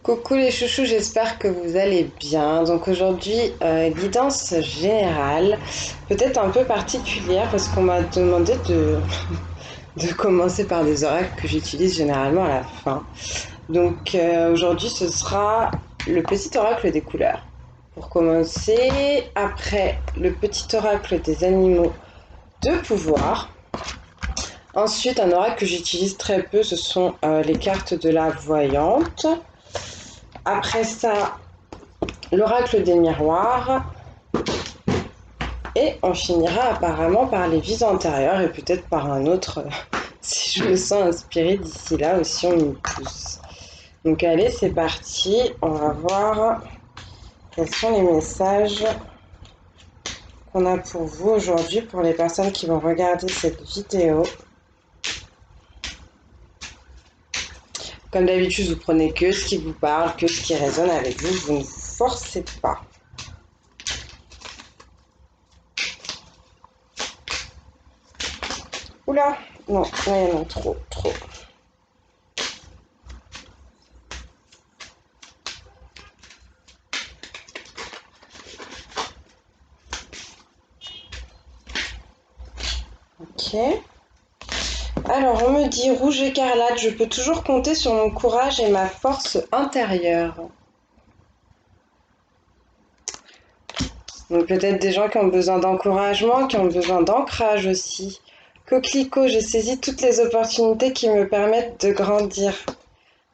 Coucou les chouchous, j'espère que vous allez bien. Donc aujourd'hui, guidance générale, peut-être un peu particulière parce qu'on m'a demandé de commencer par des oracles que j'utilise généralement à la fin. Donc aujourd'hui, ce sera le petit oracle des couleurs. Pour commencer, après le petit oracle des animaux de pouvoir. Ensuite, un oracle que j'utilise très peu, ce sont les cartes de la voyante. Après ça, l'oracle des miroirs, et on finira apparemment par les vies antérieures et peut-être par un autre si je me sens inspirée d'ici là aussi on y pousse. Donc allez, c'est parti, on va voir quels sont les messages qu'on a pour vous aujourd'hui pour les personnes qui vont regarder cette vidéo. Comme d'habitude, vous prenez que ce qui vous parle, que ce qui résonne avec vous, vous ne vous forcez pas. Oula, non, non, trop, trop. Ok. Alors, on me dit rouge écarlate, je peux toujours compter sur mon courage et ma force intérieure. Donc, peut-être des gens qui ont besoin d'encouragement, qui ont besoin d'ancrage aussi. Coquelicot, j'ai saisi toutes les opportunités qui me permettent de grandir.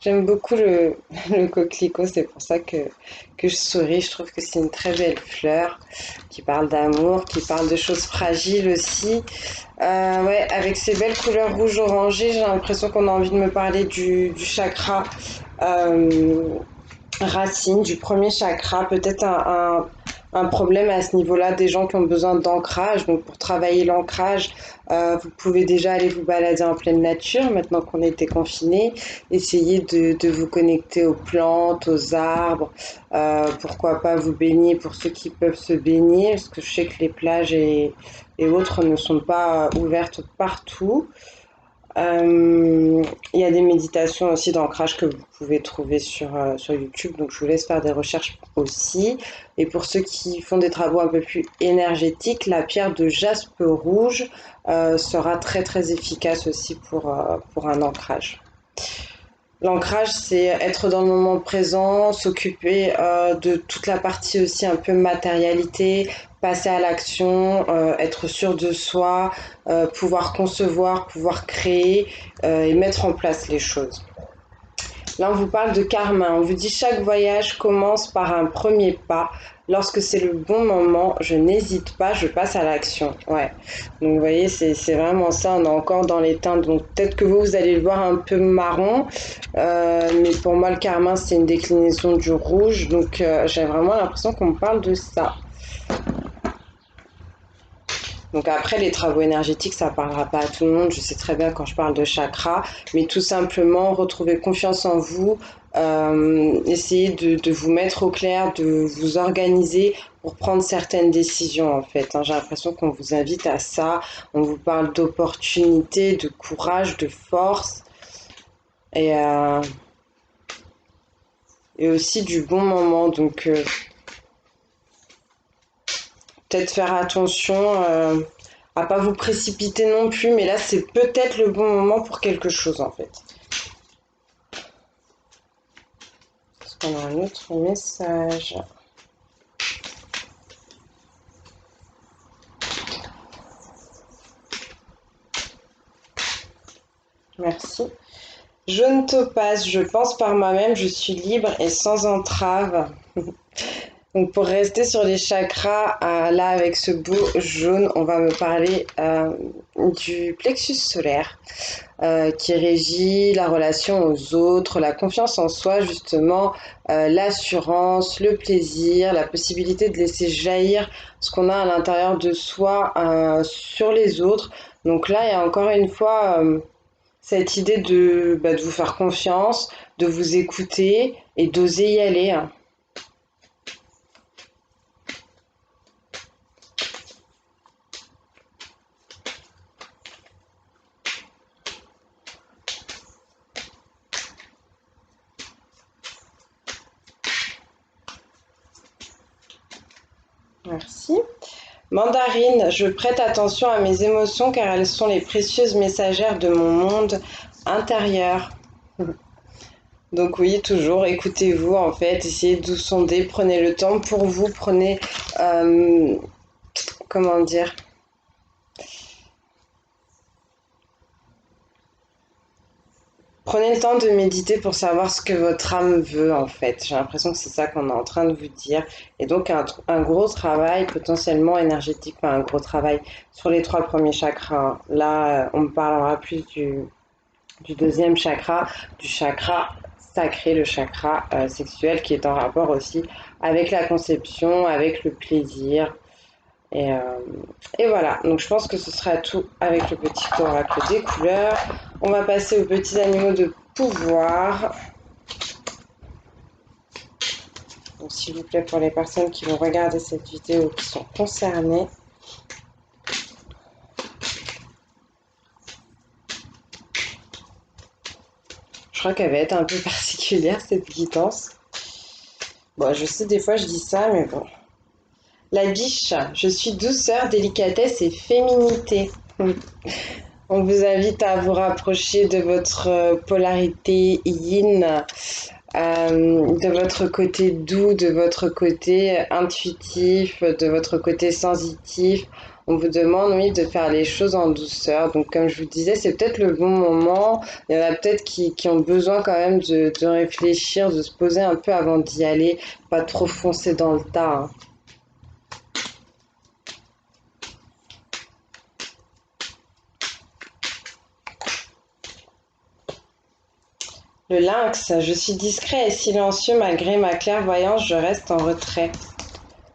J'aime beaucoup le coquelicot, c'est pour ça que je souris. Je trouve que c'est une très belle fleur qui parle d'amour, qui parle de choses fragiles aussi. Ouais, avec ces belles couleurs rouge orangé, j'ai l'impression qu'on a envie de me parler du chakra euh, racine, du premier chakra, peut-être un problème à ce niveau-là, des gens qui ont besoin d'ancrage. Donc pour travailler l'ancrage, vous pouvez déjà aller vous balader en pleine nature, maintenant qu'on était confinés, essayer de vous connecter aux plantes, aux arbres, pourquoi pas vous baigner pour ceux qui peuvent se baigner, parce que je sais que les plages et autres ne sont pas ouvertes partout. Il y a des méditations aussi d'ancrage que vous pouvez trouver sur YouTube, donc je vous laisse faire des recherches aussi. Et pour ceux qui font des travaux un peu plus énergétiques, la pierre de jaspe rouge sera très très efficace aussi pour un ancrage. L'ancrage, c'est être dans le moment présent, s'occuper de toute la partie aussi un peu matérialité, passer à l'action, être sûr de soi, pouvoir concevoir, pouvoir créer et mettre en place les choses. Là, on vous parle de karma. On vous dit chaque voyage commence par un premier pas. Lorsque c'est le bon moment, je n'hésite pas, je passe à l'action. Ouais. Donc, vous voyez, c'est vraiment ça. On est encore dans les teintes. Donc, peut-être que vous allez le voir un peu marron. Mais pour moi, le karma, c'est une déclinaison du rouge. Donc, j'ai vraiment l'impression qu'on me parle de ça. Donc après, les travaux énergétiques, ça ne parlera pas à tout le monde. Je sais très bien quand je parle de chakra, mais tout simplement, retrouver confiance en vous, essayer de vous mettre au clair, de vous organiser pour prendre certaines décisions en fait. Hein. J'ai l'impression qu'on vous invite à ça. On vous parle d'opportunité, de courage, de force et, euh, et aussi du bon moment. Donc peut-être faire attention à pas vous précipiter non plus, mais là c'est peut-être le bon moment pour quelque chose en fait. Est-ce qu'on a un autre message? Merci. Jaune topaz, je pense par moi-même, je suis libre et sans entrave. Donc pour rester sur les chakras, là avec ce beau jaune, on va me parler du plexus solaire qui régit la relation aux autres, la confiance en soi justement, l'assurance, le plaisir, la possibilité de laisser jaillir ce qu'on a à l'intérieur de soi sur les autres. Donc là, il y a encore une fois cette idée de vous faire confiance, de vous écouter et d'oser y aller. Hein. Merci. Mandarine, je prête attention à mes émotions car elles sont les précieuses messagères de mon monde intérieur. Donc oui, toujours, écoutez-vous en fait, essayez de vous sonder, prenez le temps pour vous, prenez, euh, comment dire, prenez le temps de méditer pour savoir ce que votre âme veut en fait. J'ai l'impression que c'est ça qu'on est en train de vous dire. Et donc un gros travail potentiellement énergétique, pas un gros travail sur les trois premiers chakras. Là, on parlera plus du deuxième chakra, du chakra sacré, le chakra sexuel qui est en rapport aussi avec la conception, avec le plaisir. Et, euh, et voilà, donc je pense que ce sera tout avec le petit oracle des couleurs. On va passer aux petits animaux de pouvoir. Donc s'il vous plaît, pour les personnes qui vont regarder cette vidéo qui sont concernées. Je crois qu'elle va être un peu particulière cette guidance. Bon, je sais des fois je dis ça, mais bon. La biche, je suis douceur, délicatesse et féminité. On vous invite à vous rapprocher de votre polarité yin, de votre côté doux, de votre côté intuitif, de votre côté sensitif. On vous demande, oui, de faire les choses en douceur. Donc, comme je vous disais, c'est peut-être le bon moment. Il y en a peut-être qui ont besoin quand même de réfléchir, de se poser un peu avant d'y aller, pas trop foncer dans le tas, hein. Le lynx, je suis discret et silencieux malgré ma clairvoyance, je reste en retrait.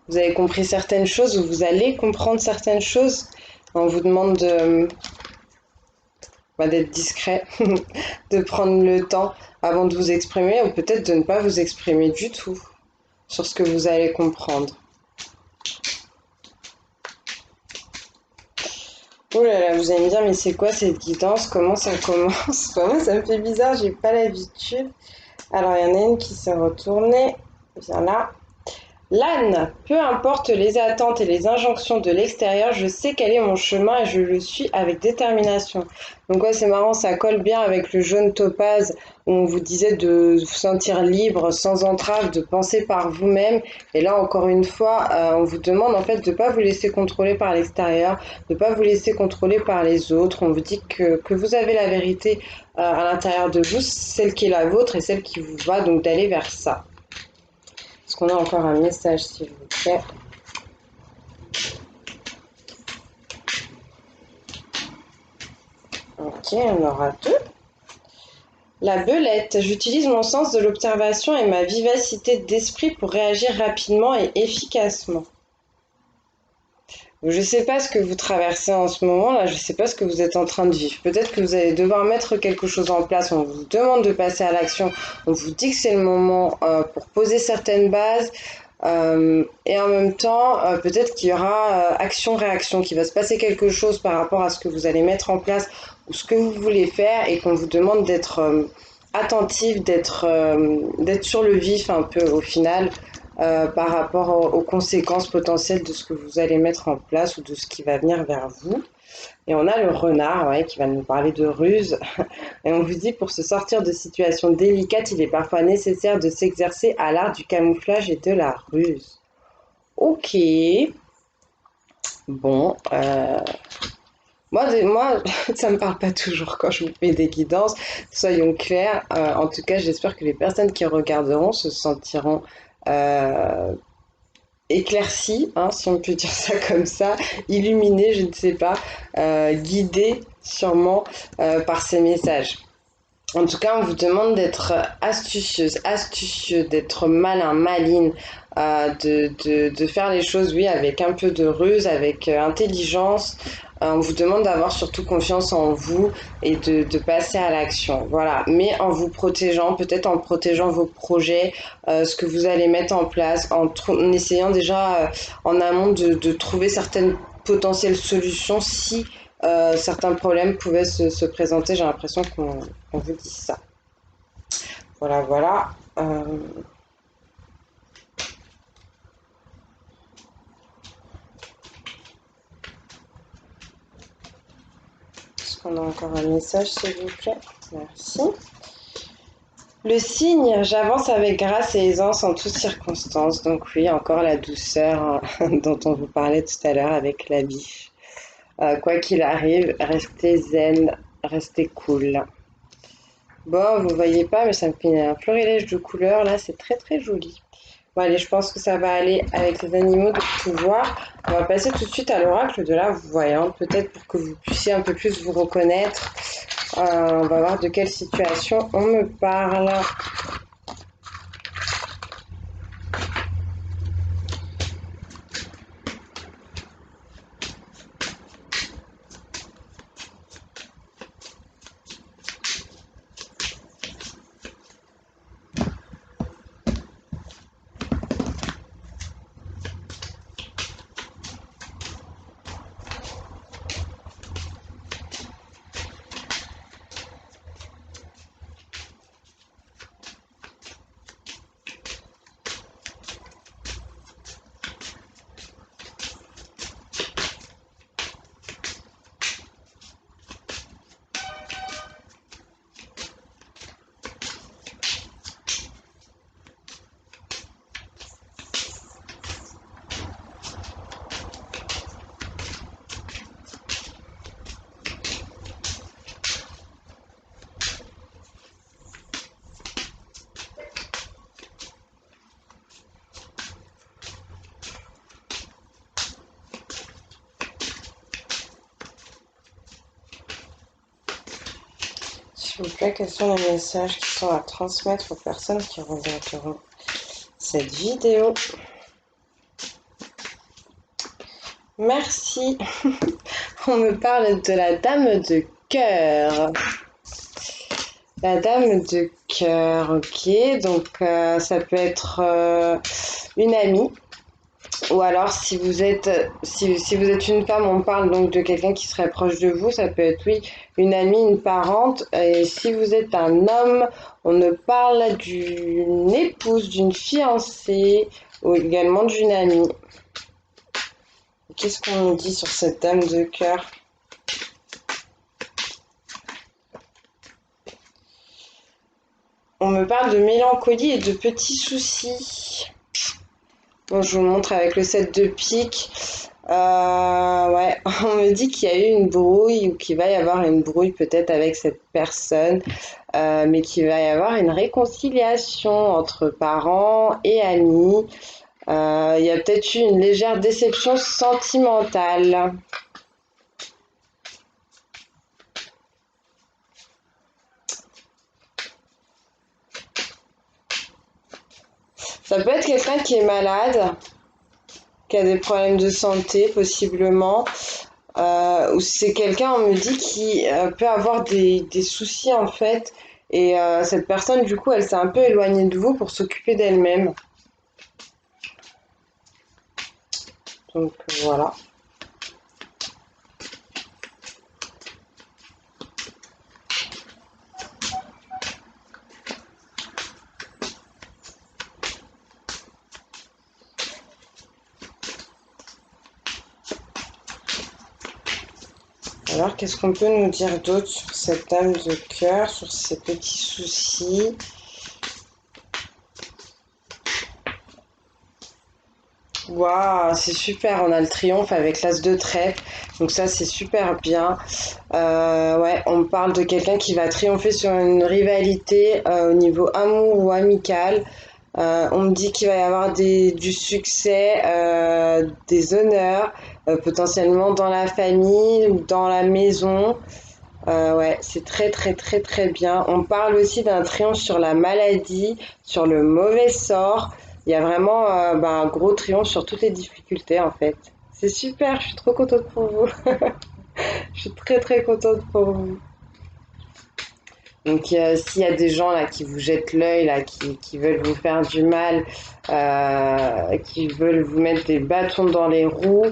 Vous avez compris certaines choses ou vous allez comprendre certaines choses. On vous demande d'être discret, de prendre le temps avant de vous exprimer ou peut-être de ne pas vous exprimer du tout sur ce que vous allez comprendre. Oh là là, vous allez me dire, mais c'est quoi cette guidance? Comment ça commence? Moi, ça me fait bizarre, j'ai pas l'habitude. Alors, il y en a une qui s'est retournée. Viens là. L'âne, peu importe les attentes et les injonctions de l'extérieur, je sais quel est mon chemin et je le suis avec détermination. Donc ouais, c'est marrant, ça colle bien avec le jaune topaz où on vous disait de vous sentir libre, sans entrave, de penser par vous-même. Et là, encore une fois, on vous demande en fait de ne pas vous laisser contrôler par l'extérieur, de ne pas vous laisser contrôler par les autres. On vous dit que vous avez la vérité à l'intérieur de vous, celle qui est la vôtre et celle qui vous va, donc d'aller vers ça. Est-ce qu'on a encore un message, s'il vous plaît? Ok, on aura deux. La belette, j'utilise mon sens de l'observation et ma vivacité d'esprit pour réagir rapidement et efficacement. Je ne sais pas ce que vous traversez en ce moment, là, je ne sais pas ce que vous êtes en train de vivre. Peut-être que vous allez devoir mettre quelque chose en place, on vous demande de passer à l'action, on vous dit que c'est le moment pour poser certaines bases, et en même temps, peut-être qu'il y aura action-réaction, qu'il va se passer quelque chose par rapport à ce que vous allez mettre en place ou ce que vous voulez faire et qu'on vous demande d'être attentif, d'être sur le vif un peu au final par rapport aux conséquences potentielles de ce que vous allez mettre en place ou de ce qui va venir vers vous. Et on a le renard ouais, qui va nous parler de ruse. Et on vous dit, pour se sortir de situations délicates, il est parfois nécessaire de s'exercer à l'art du camouflage et de la ruse. Ok. Bon. Moi, ça me parle pas toujours quand je vous fais des guidances. Soyons clairs. En tout cas, j'espère que les personnes qui regarderont se sentiront euh, éclaircies, hein, si on peut dire ça comme ça, illuminées, je ne sais pas, guidées sûrement par ces messages. En tout cas, on vous demande d'être astucieuse, astucieux, d'être malin, maline, de faire les choses, oui, avec un peu de ruse, avec intelligence. On vous demande d'avoir surtout confiance en vous et de passer à l'action. Voilà, mais en vous protégeant, peut-être en protégeant vos projets, ce que vous allez mettre en place, en essayant déjà en amont de trouver certaines potentielles solutions si certains problèmes pouvaient se présenter. J'ai l'impression qu'on vous dit ça. Voilà, voilà. Est-ce qu'on a encore un message, s'il vous plaît? Merci. Le signe, j'avance avec grâce et aisance en toutes circonstances. Donc oui, encore la douceur dont on vous parlait tout à l'heure avec la biche. Quoi qu'il arrive, restez zen, restez cool. Bon, vous voyez pas, mais ça me fait un florilège de couleurs là, c'est très très joli. Bon, allez, je pense que ça va aller avec les animaux de pouvoir. On va passer tout de suite à l'oracle de la voyante, peut-être pour que vous puissiez un peu plus vous reconnaître. On va voir de quelle situation on me parle. S'il vous plaît, quels sont les messages qui sont à transmettre aux personnes qui regarderont cette vidéo? Merci. On me parle de la dame de cœur. La dame de cœur, ok. Donc, ça peut être une amie. Ou alors, si vous êtes une femme, on parle donc de quelqu'un qui serait proche de vous. Ça peut être, oui, une amie, une parente. Et si vous êtes un homme, on me parle d'une épouse, d'une fiancée, ou également d'une amie. Qu'est-ce qu'on nous dit sur cette dame de cœur? On me parle de mélancolie et de petits soucis. Bon, je vous le montre avec le 7 de pique. Ouais, on me dit qu'il y a eu une brouille ou qu'il va y avoir une brouille peut-être avec cette personne, mais qu'il va y avoir une réconciliation entre parents et amis. Il y a peut-être eu une légère déception sentimentale. Ça peut être quelqu'un qui est malade, qui a des problèmes de santé possiblement, ou c'est quelqu'un, on me dit, qui peut avoir des soucis en fait, et cette personne, du coup, elle s'est un peu éloignée de vous pour s'occuper d'elle-même. Donc voilà. Alors, qu'est-ce qu'on peut nous dire d'autre sur cette dame de cœur, sur ses petits soucis? Waouh, c'est super, on a le triomphe avec l'as de trèfle, donc ça c'est super bien. Ouais, on parle de quelqu'un qui va triompher sur une rivalité au niveau amour ou amical. On me dit qu'il va y avoir du succès, des honneurs, potentiellement dans la famille ou dans la maison. Ouais, c'est très très très très bien. On parle aussi d'un triomphe sur la maladie, sur le mauvais sort. Il y a vraiment un gros triomphe sur toutes les difficultés en fait. C'est super, je suis trop contente pour vous. Je suis très très contente pour vous. Donc s'il y a des gens là qui vous jettent l'œil, là, qui veulent vous faire du mal, qui veulent vous mettre des bâtons dans les roues,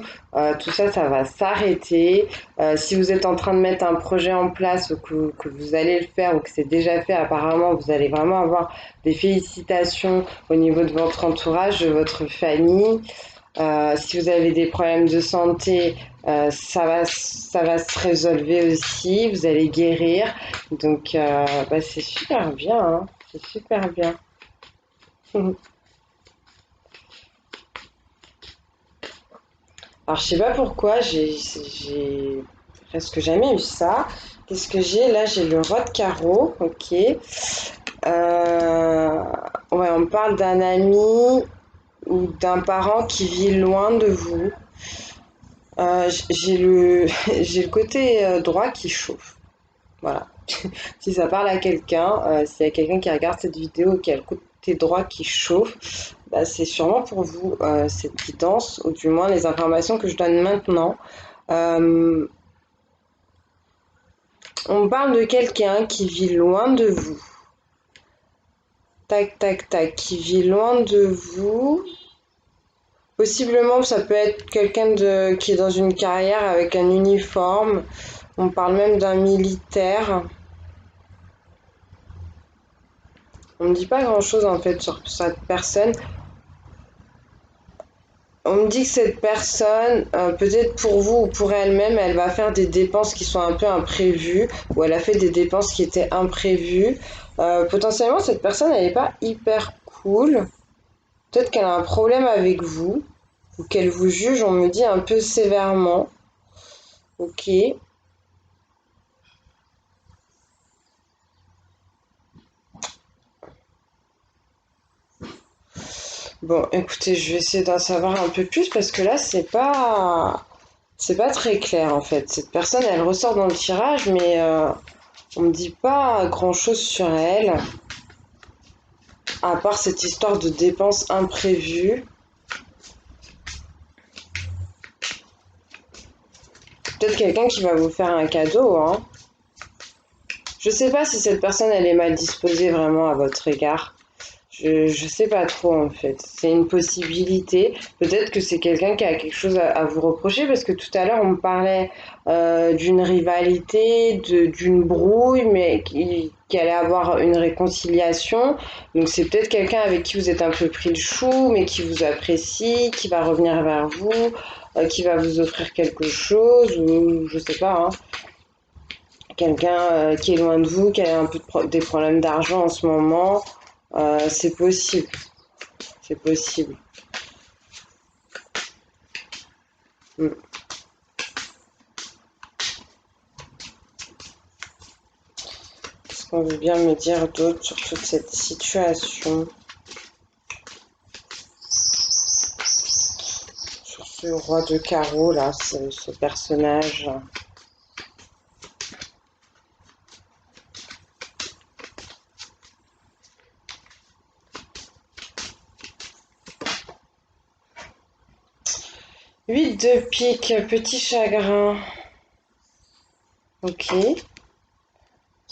tout ça, ça va s'arrêter. Si vous êtes en train de mettre un projet en place ou que vous allez le faire ou que c'est déjà fait, apparemment, vous allez vraiment avoir des félicitations au niveau de votre entourage, de votre famille. Si vous avez des problèmes de santé, Ça va se résolver aussi, vous allez guérir. Donc, bah, c'est super bien, hein. C'est super bien. Alors, je sais pas pourquoi, j'ai presque jamais eu ça. Qu'est-ce que j'ai? Là, j'ai le roi de carreau, ok. Ouais, on parle d'un ami ou d'un parent qui vit loin de vous. J'ai j'ai le côté droit qui chauffe. Voilà. Si ça parle à quelqu'un, s'il y a quelqu'un qui regarde cette vidéo et qui a le côté droit qui chauffe, bah, c'est sûrement pour vous cette guidance, ou du moins les informations que je donne maintenant. Euh, on parle de quelqu'un qui vit loin de vous. Tac, tac, tac, qui vit loin de vous. Possiblement, ça peut être quelqu'un qui est dans une carrière avec un uniforme. On parle même d'un militaire. On me dit pas grand-chose en fait sur cette personne. On me dit que cette personne, peut-être pour vous ou pour elle-même, elle va faire des dépenses qui sont un peu imprévues, ou elle a fait des dépenses qui étaient imprévues. Potentiellement, cette personne, elle n'est pas hyper cool. Peut-être qu'elle a un problème avec vous, ou qu'elle vous juge, on me dit, un peu sévèrement. Ok. Bon, écoutez, je vais essayer d'en savoir un peu plus parce que là, c'est pas très clair en fait. Cette personne, elle ressort dans le tirage, mais on me dit pas grand-chose sur elle, à part cette histoire de dépenses imprévues. Peut-être quelqu'un qui va vous faire un cadeau, hein. Je sais pas si cette personne, elle est mal disposée vraiment à votre égard. Je sais pas trop en fait. C'est une possibilité. Peut-être que c'est quelqu'un qui a quelque chose à vous reprocher parce que tout à l'heure on me parlait d'une rivalité, d'une brouille, mais qui allait avoir une réconciliation. Donc c'est peut-être quelqu'un avec qui vous êtes un peu pris le chou, mais qui vous apprécie, qui va revenir vers vous, qui va vous offrir quelque chose, ou je sais pas, hein. Quelqu'un qui est loin de vous, qui a un peu des problèmes d'argent en ce moment. C'est possible. C'est possible. Mm. Qu'est-ce qu'on veut bien me dire d'autre sur toute cette situation? Sur ce roi de carreau là, ce personnage. 8 de pique, petit chagrin. Ok. Vous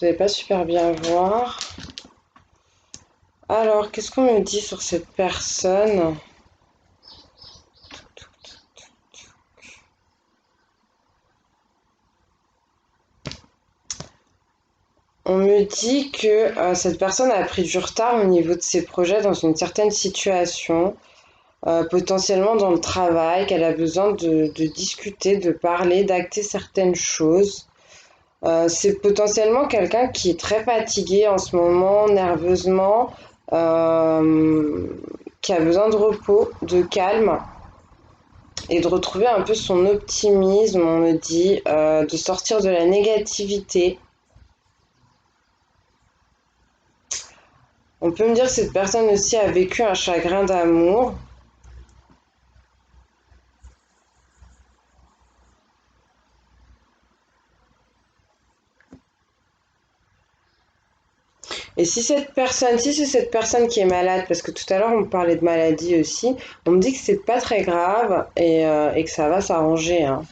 n'allez pas super bien voir. Alors, qu'est-ce qu'on me dit sur cette personne? On me dit que cette personne a pris du retard au niveau de ses projets dans une certaine situation, potentiellement dans le travail, qu'elle a besoin de discuter, de parler, d'acter certaines choses. C'est potentiellement quelqu'un qui est très fatigué en ce moment, nerveusement, euh, qui a besoin de repos, de calme et de retrouver un peu son optimisme, on me dit, de sortir de la négativité. On peut me dire que cette personne aussi a vécu un chagrin d'amour. Et si c'est cette personne qui est malade, parce que tout à l'heure on me parlait de maladie aussi, on me dit que c'est pas très grave et que ça va s'arranger, hein.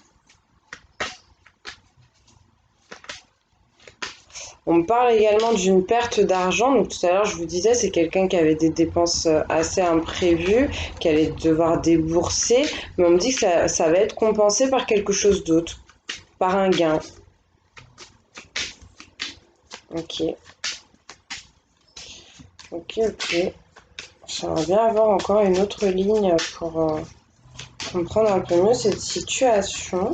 On me parle également d'une perte d'argent. Donc tout à l'heure je vous disais c'est quelqu'un qui avait des dépenses assez imprévues, qui allait devoir débourser, mais on me dit que ça va être compensé par quelque chose d'autre, par un gain. Ok, ok, ok. J'aimerais bien avoir encore une autre ligne pour comprendre un peu mieux cette situation.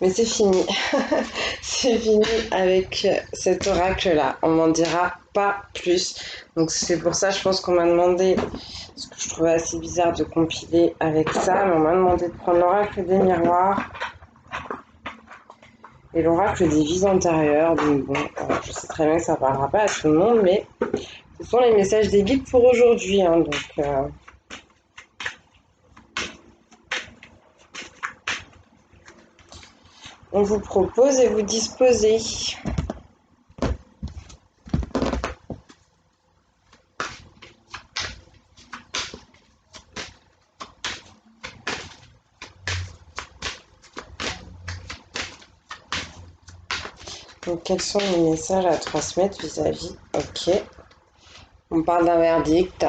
Mais c'est fini. C'est fini avec cet oracle-là. On m'en dira pas plus. Donc c'est pour ça, je pense qu'on m'a demandé, ce que je trouvais assez bizarre de compiler avec ça, mais on m'a demandé de prendre l'oracle des miroirs et l'oracle des vies antérieures. Donc bon, je sais très bien que ça parlera pas à tout le monde, mais ce sont les messages des guides pour aujourd'hui. Hein, donc on vous propose et vous disposez. Donc, quels sont les messages à transmettre vis-à-vis? Ok. On parle d'un verdict,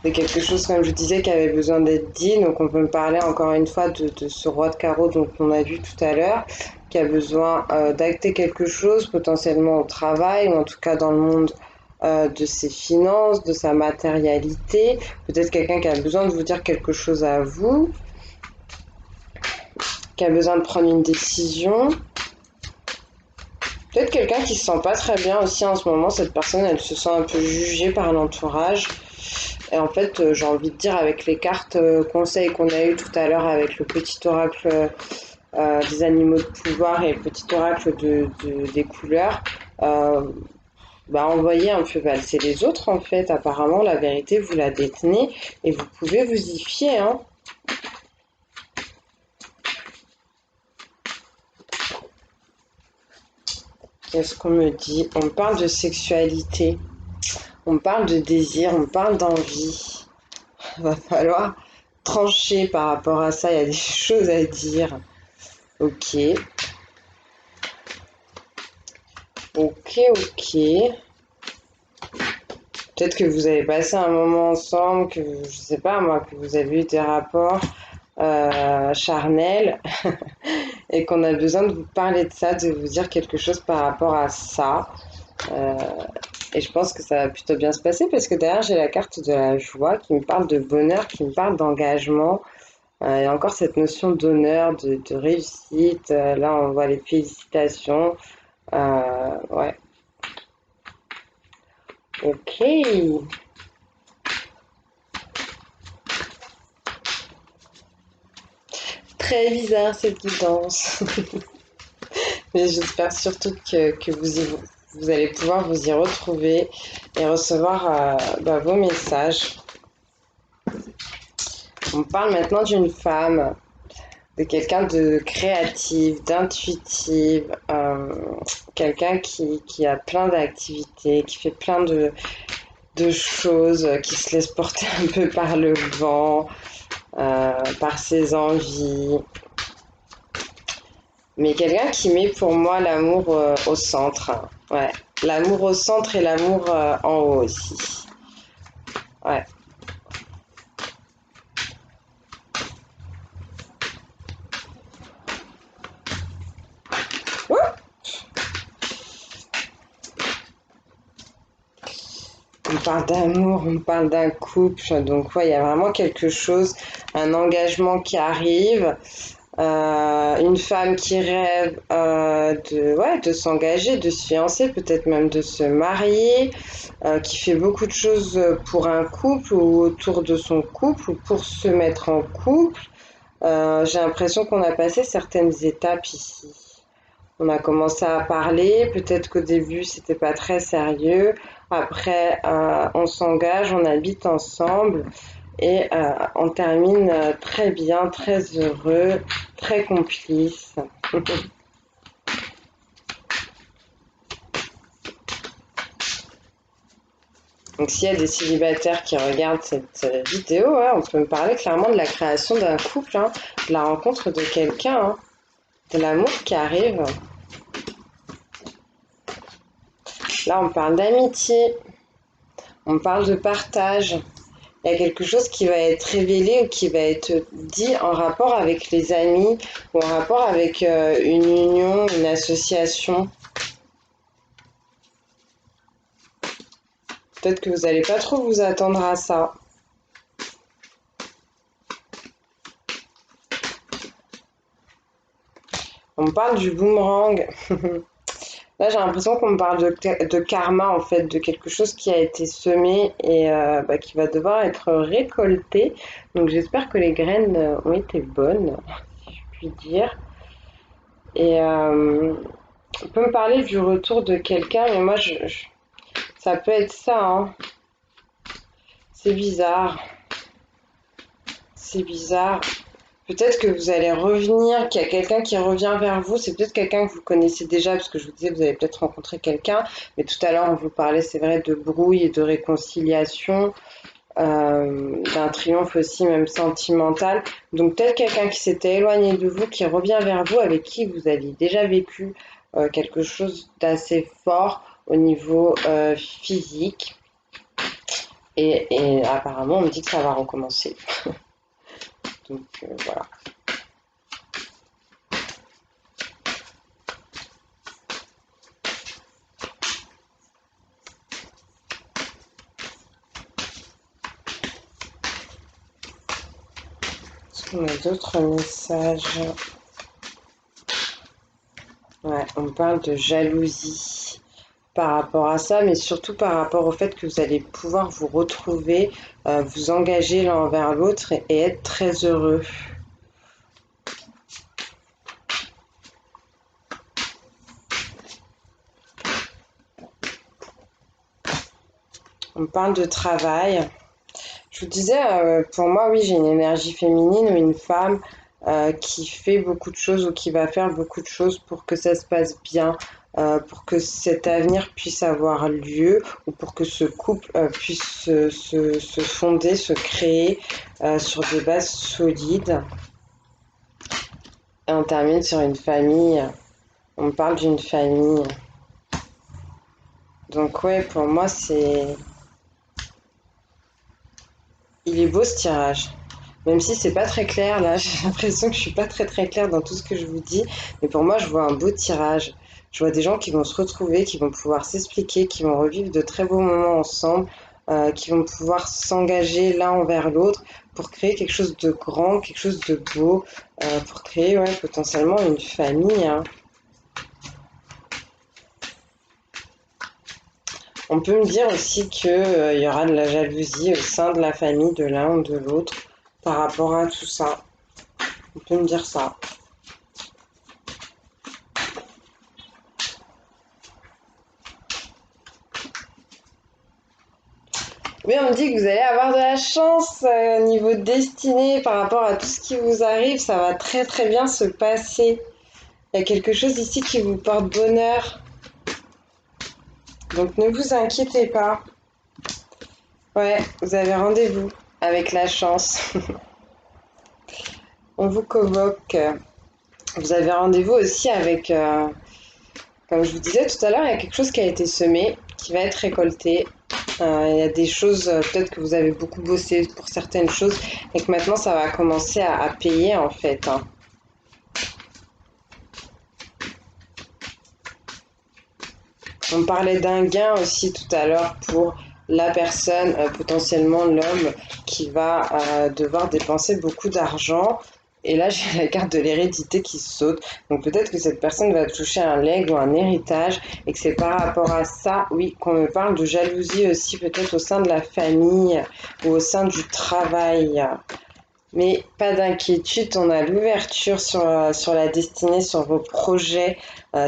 de quelque chose, comme je disais, qui avait besoin d'être dit. Donc, on peut me parler encore une fois de ce roi de carreau dont on a vu tout à l'heure, qui a besoin d'acter quelque chose, potentiellement au travail, ou en tout cas dans le monde de ses finances, de sa matérialité. Peut-être quelqu'un qui a besoin de vous dire quelque chose à vous, qui a besoin de prendre une décision. Peut-être quelqu'un qui se sent pas très bien aussi en ce moment. Cette personne, elle se sent un peu jugée par l'entourage. Et en fait, j'ai envie de dire, avec les cartes conseils qu'on a eu tout à l'heure, avec le petit oracle des animaux de pouvoir et le petit oracle des couleurs, euh, envoyez un peu valser les autres, en fait. Apparemment, la vérité, vous la détenez et vous pouvez vous y fier, hein. Qu'est-ce qu'on me dit? On parle de sexualité. On parle de désir, on parle d'envie. Il va falloir trancher par rapport à ça, il y a des choses à dire. Ok, ok. Peut-être que vous avez passé un moment ensemble, que je sais pas moi, que vous avez eu des rapports charnels et qu'on a besoin de vous parler de ça, de vous dire quelque chose par rapport à ça. Euh, et je pense que ça va plutôt bien se passer parce que derrière j'ai la carte de la joie qui me parle de bonheur, qui me parle d'engagement. Il y a encore cette notion d'honneur, de réussite. Là, on voit les félicitations. Ouais. Ok. Très bizarre cette guidance. Mais j'espère surtout que vous allez pouvoir vous y retrouver et recevoir vos messages. On parle maintenant d'une femme, de quelqu'un de créative, d'intuitive, quelqu'un qui a plein d'activités, qui fait plein de choses, qui se laisse porter un peu par le vent, par ses envies. Mais quelqu'un qui met pour moi l'amour au centre. Ouais, l'amour au centre et l'amour en haut aussi. Ouais. Ouh, on parle d'amour, on parle d'un couple, donc ouais, il y a vraiment quelque chose, un engagement qui arrive, une femme qui rêve de s'engager, de se fiancer, peut-être même de se marier, qui fait beaucoup de choses pour un couple ou autour de son couple ou pour se mettre en couple. J'ai l'impression qu'on a passé certaines étapes ici. On a commencé à parler, peut-être qu'au début c'était pas très sérieux. Après, on s'engage, on habite ensemble et on termine très bien, très heureux, très complice. Donc s'il y a des célibataires qui regardent cette vidéo, ouais, on peut me parler clairement de la création d'un couple, hein, de la rencontre de quelqu'un, hein. de l'amour qui arrive. Là, on parle d'amitié, on parle de partage. Il y a quelque chose qui va être révélé ou qui va être dit en rapport avec les amis ou en rapport avec une union, une association. Peut-être que vous n'allez pas trop vous attendre à ça. On parle du boomerang. Là, j'ai l'impression qu'on me parle de karma, en fait, de quelque chose qui a été semé et qui va devoir être récolté. Donc, j'espère que les graines ont été bonnes, si je puis dire. Et on peut me parler du retour de quelqu'un, mais moi, ça peut être ça, hein. C'est bizarre. C'est bizarre. Peut-être que vous allez revenir, qu'il y a quelqu'un qui revient vers vous. C'est peut-être quelqu'un que vous connaissez déjà, parce que je vous disais, vous allez peut-être rencontrer quelqu'un. Mais tout à l'heure, on vous parlait, c'est vrai, de brouille et de réconciliation, d'un triomphe aussi, même sentimental. Donc peut-être quelqu'un qui s'était éloigné de vous, qui revient vers vous, avec qui vous aviez déjà vécu quelque chose d'assez fort au niveau physique. Et apparemment, on me dit que ça va recommencer. Donc voilà. Est-ce qu'on a d'autres messages? Ouais, on parle de jalousie par rapport à ça, mais surtout par rapport au fait que vous allez pouvoir vous retrouver, vous engager l'un envers l'autre et être très heureux. On parle de travail. Je vous disais, pour moi, oui, j'ai une énergie féminine ou une femme qui fait beaucoup de choses ou qui va faire beaucoup de choses pour que ça se passe bien, pour que cet avenir puisse avoir lieu ou pour que ce couple puisse se fonder, se créer sur des bases solides. Et on termine sur une famille. On parle d'une famille. Donc ouais, pour moi, il est beau ce tirage. Même si c'est pas très clair, là, j'ai l'impression que je suis pas très très claire dans tout ce que je vous dis. Mais pour moi, je vois un beau tirage. Je vois des gens qui vont se retrouver, qui vont pouvoir s'expliquer, qui vont revivre de très beaux moments ensemble, qui vont pouvoir s'engager l'un envers l'autre pour créer quelque chose de grand, quelque chose de beau, pour créer ouais, potentiellement une famille, hein. On peut me dire aussi qu'il y aura de la jalousie au sein de la famille de l'un ou de l'autre par rapport à tout ça. On peut me dire ça. Oui, on me dit que vous allez avoir de la chance au niveau destinée par rapport à tout ce qui vous arrive. Ça va très très bien se passer. Il y a quelque chose ici qui vous porte bonheur. Donc ne vous inquiétez pas. Ouais, vous avez rendez-vous avec la chance. On vous convoque. Vous avez rendez-vous aussi avec, comme je vous disais tout à l'heure, il y a quelque chose qui a été semé, qui va être récolté. Il y a des choses, peut-être que vous avez beaucoup bossé pour certaines choses et que maintenant ça va commencer à payer en fait, hein. On parlait d'un gain aussi tout à l'heure pour la personne, potentiellement l'homme, qui va devoir dépenser beaucoup d'argent. Et là, j'ai la carte de l'hérédité qui saute. Donc peut-être que cette personne va toucher un legs ou un héritage et que c'est par rapport à ça, oui, qu'on me parle de jalousie aussi, peut-être au sein de la famille ou au sein du travail. Mais pas d'inquiétude, on a l'ouverture sur la destinée, sur vos projets,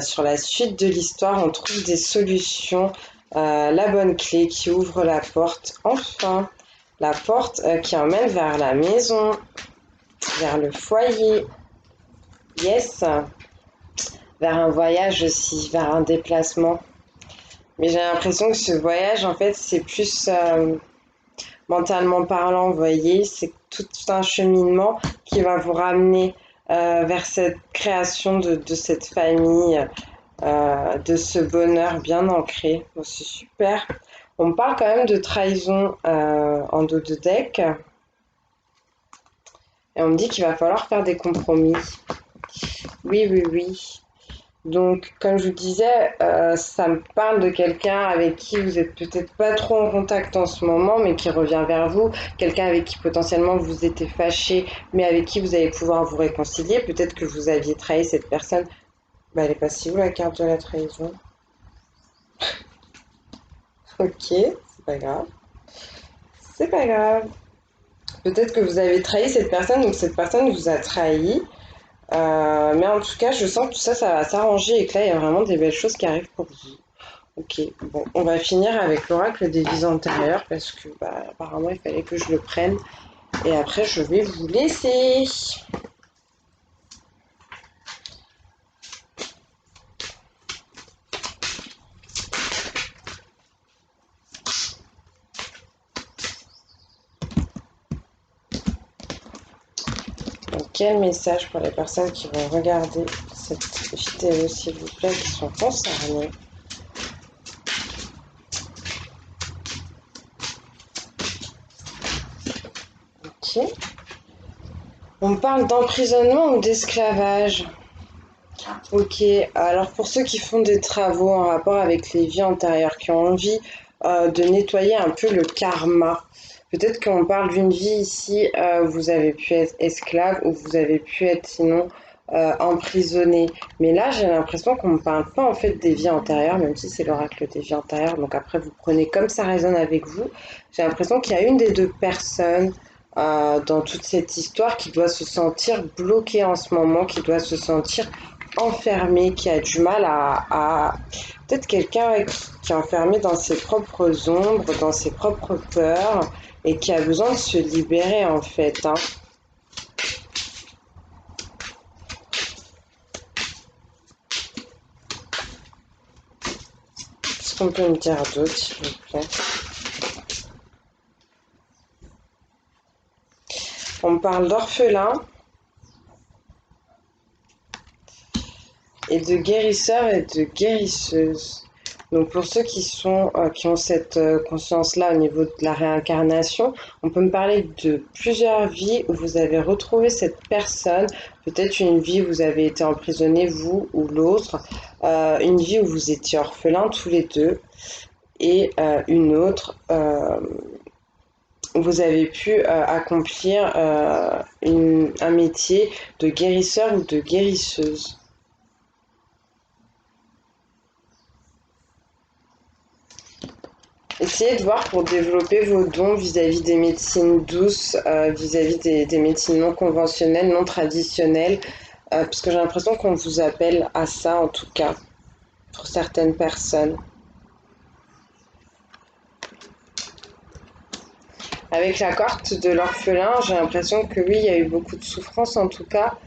sur la suite de l'histoire. On trouve des solutions, la bonne clé qui ouvre la porte. Enfin, la porte qui emmène vers la maison, vers le foyer. Yes, vers un voyage aussi, vers un déplacement. Mais j'ai l'impression que ce voyage, en fait, c'est plus mentalement parlant, vous voyez, c'est tout un cheminement qui va vous ramener vers cette création de cette famille, de ce bonheur bien ancré. Bon, c'est super. On me parle quand même de trahison en dos de deck. Et on me dit qu'il va falloir faire des compromis. Oui, oui, oui. Donc, comme je vous disais, ça me parle de quelqu'un avec qui vous êtes peut-être pas trop en contact en ce moment, mais qui revient vers vous. Quelqu'un avec qui potentiellement vous étiez fâché, mais avec qui vous allez pouvoir vous réconcilier. Peut-être que vous aviez trahi cette personne. Bah, elle est passée où la carte de la trahison? Ok, c'est pas grave. C'est pas grave. Peut-être que vous avez trahi cette personne, donc cette personne vous a trahi. Mais en tout cas, je sens que tout ça, ça va s'arranger et que là, il y a vraiment des belles choses qui arrivent pour vous. Ok, bon, on va finir avec l'oracle des vies antérieures parce que bah, apparemment, il fallait que je le prenne. Et après, je vais vous laisser. Donc, quel message pour les personnes qui vont regarder cette vidéo, s'il vous plaît, qui sont concernées? Ok. On parle d'emprisonnement ou d'esclavage. Ok, alors pour ceux qui font des travaux en rapport avec les vies antérieures, qui ont envie de nettoyer un peu le karma, peut-être qu'on parle d'une vie ici où vous avez pu être esclave ou vous avez pu être sinon emprisonné. Mais là, j'ai l'impression qu'on ne parle pas en fait des vies antérieures, même si c'est l'oracle des vies antérieures. Donc après, vous prenez comme ça résonne avec vous. J'ai l'impression qu'il y a une des deux personnes dans toute cette histoire qui doit se sentir bloquée en ce moment, qui doit se sentir enfermé, qui a du mal peut-être quelqu'un qui est enfermé dans ses propres ombres, dans ses propres peurs et qui a besoin de se libérer en fait. Hein. Qu'est-ce qu'on peut me dire d'autre, s'il vous plaît? On me parle d'orphelin et de guérisseur et de guérisseuse. Donc pour ceux qui ont cette conscience-là au niveau de la réincarnation, on peut me parler de plusieurs vies où vous avez retrouvé cette personne, peut-être une vie où vous avez été emprisonné, vous ou l'autre, une vie où vous étiez orphelins tous les deux, et une autre où vous avez pu accomplir un métier de guérisseur ou de guérisseuse. Essayez de voir pour développer vos dons vis-à-vis des médecines douces, vis-à-vis des médecines non conventionnelles, non traditionnelles, parce que j'ai l'impression qu'on vous appelle à ça en tout cas, pour certaines personnes. Avec la carte de l'orphelin, j'ai l'impression que oui, il y a eu beaucoup de souffrance en tout cas,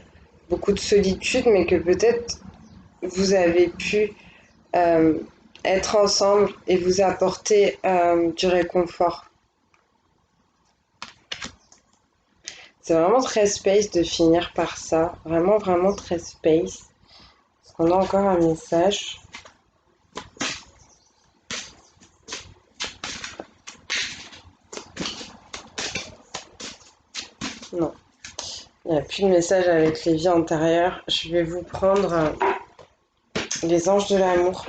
beaucoup de solitude, mais que peut-être vous avez pu euh, être ensemble et vous apporter du réconfort. C'est vraiment très space de finir par ça. Vraiment, vraiment très space. Est-ce qu'on a encore un message? Non. Il n'y a plus de message avec les vies antérieures. Je vais vous prendre les anges de l'amour.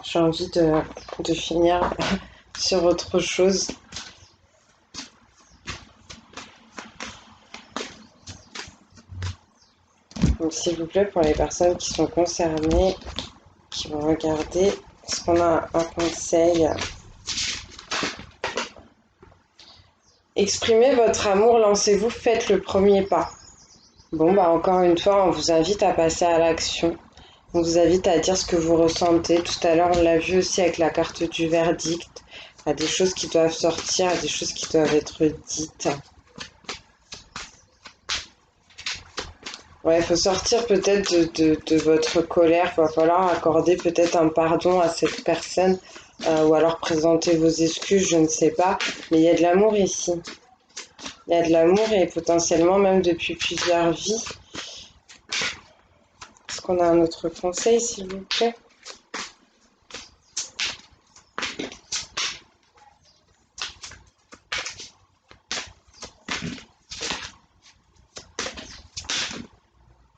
J'ai envie de finir sur autre chose. Donc s'il vous plaît, pour les personnes qui sont concernées, qui vont regarder, est-ce qu'on a un conseil? Exprimez votre amour, lancez-vous, faites le premier pas. Bon, bah encore une fois, on vous invite à passer à l'action. On vous invite à dire ce que vous ressentez. Tout à l'heure, on l'a vu aussi avec la carte du verdict. Il y a des choses qui doivent sortir, il y a des choses qui doivent être dites. Ouais, il faut sortir peut-être de votre colère. Il va falloir accorder peut-être un pardon à cette personne ou alors présenter vos excuses, je ne sais pas. Mais il y a de l'amour ici. Il y a de l'amour et potentiellement même depuis plusieurs vies. qu'on a un autre conseil, s'il vous plaît?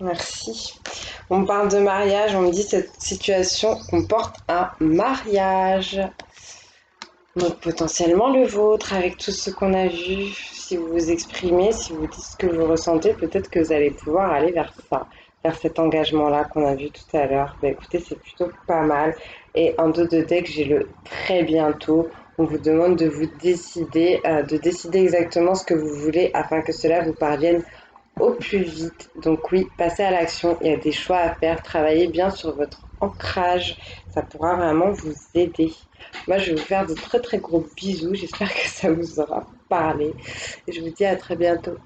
Merci. On me parle de mariage, on me dit cette situation comporte un mariage. Donc potentiellement le vôtre, avec tout ce qu'on a vu. Si vous vous exprimez, si vous dites ce que vous ressentez, peut-être que vous allez pouvoir aller vers ça, vers cet engagement-là qu'on a vu tout à l'heure. Bah, écoutez, c'est plutôt pas mal. Et en dos de deck, j'ai le très bientôt. On vous demande de décider exactement ce que vous voulez afin que cela vous parvienne au plus vite. Donc oui, passez à l'action, il y a des choix à faire, travaillez bien sur votre ancrage, ça pourra vraiment vous aider. Moi, je vais vous faire de très très gros bisous, j'espère que ça vous aura parlé et je vous dis à très bientôt.